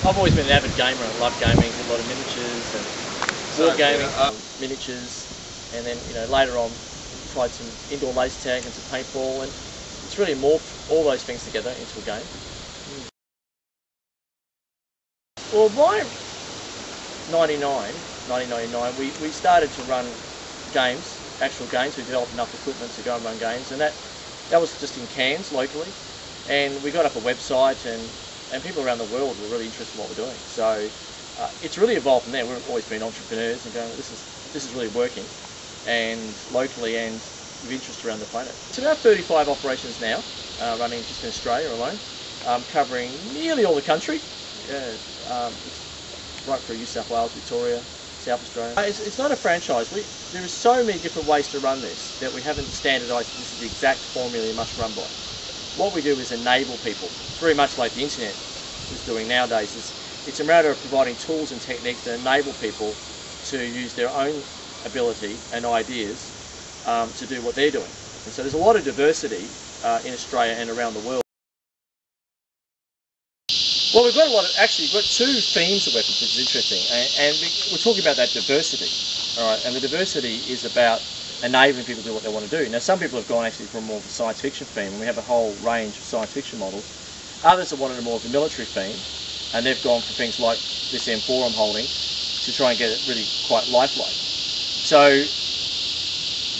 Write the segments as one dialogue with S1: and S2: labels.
S1: I've always been an avid gamer. I love gaming, did a lot of miniatures and war gaming, miniatures, and then later on tried some indoor laser tag and some paintball, and it's really morphed all those things together into a game. Well, by 1999, we started to run games, actual games. We developed enough equipment to go and run games, and that was just in Cairns locally. And we got up a website, and people around the world were really interested in what we're doing. So it's really evolved from there. We've always been entrepreneurs and going, this is really working, and locally and with interest around the planet. It's about 35 operations now, running just in Australia alone, covering nearly all the country. It's right through New South Wales, Victoria, South Australia. It's not a franchise. There are so many different ways to run this that we haven't standardised this is the exact formula you must run by. What we do is enable people, very much like the internet is doing nowadays. It's a matter of providing tools and techniques that enable people to use their own ability and ideas to do what they're doing. And so there's a lot of diversity in Australia and around the world. Well, we've got we've got two themes of weapons, which is interesting, and we're talking about that diversity, all right? And the diversity is about enabling people to do what they want to do. Now, some people have gone actually for more of a science fiction theme, and we have a whole range of science fiction models. Others have wanted a more of a military theme, and they've gone for things like this M4 I'm holding to try and get it really quite lifelike. So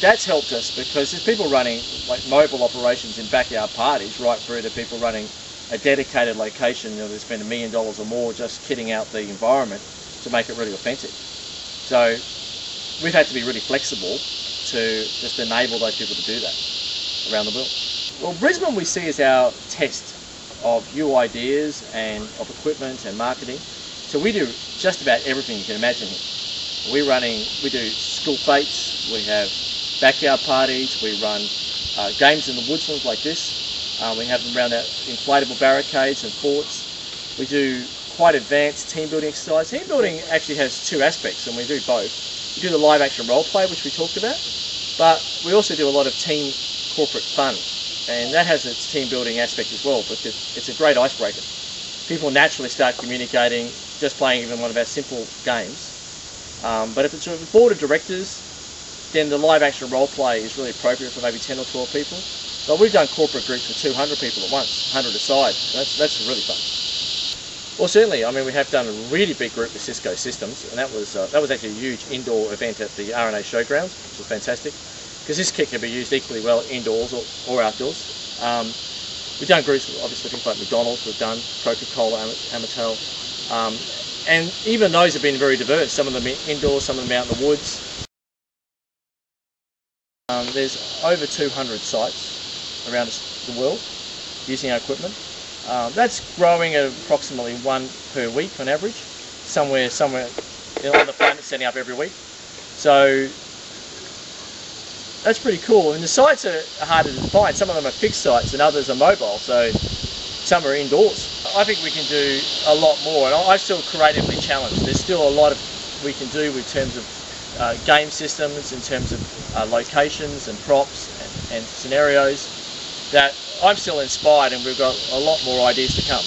S1: that's helped us because there's people running like mobile operations in backyard parties, right through to people running a dedicated location they spend $1 million or more just kitting out the environment to make it really authentic. So we've had to be really flexible to just enable those people to do that around the world. Well, Brisbane we see as our test of new ideas and of equipment and marketing. So we do just about everything you can imagine here. We do school fetes, we have backyard parties, we run games in the woodlands like this. We have them around our inflatable barricades and forts. We do quite advanced team building exercise. Team building actually has two aspects, and we do both. We do the live action role play, which we talked about, but we also do a lot of team corporate fun, and that has its team building aspect as well, because it's a great icebreaker. People naturally start communicating just playing even one of our simple games. But if it's a board of directors, then the live action role play is really appropriate for maybe 10 or 12 people. But we've done corporate groups with 200 people at once, 100 aside. That's really fun. Well, certainly. I mean, we have done a really big group with Cisco Systems, and that was actually a huge indoor event at the RNA Showgrounds, which was fantastic, because this kit can be used equally well indoors or outdoors. We've done groups with obviously things like McDonald's, we've done Coca-Cola, Amatel, and even those have been very diverse. Some of them indoors, some of them out in the woods. There's over 200 sites around the world using our equipment. That's growing at approximately one per week on average. Somewhere on the planet setting up every week. So that's pretty cool. And the sites are harder to find. Some of them are fixed sites and others are mobile. So some are indoors. I think we can do a lot more, and I feel creatively challenged. There's still a lot of we can do in terms of game systems, in terms of locations and props and scenarios, that I'm still inspired, and we've got a lot more ideas to come.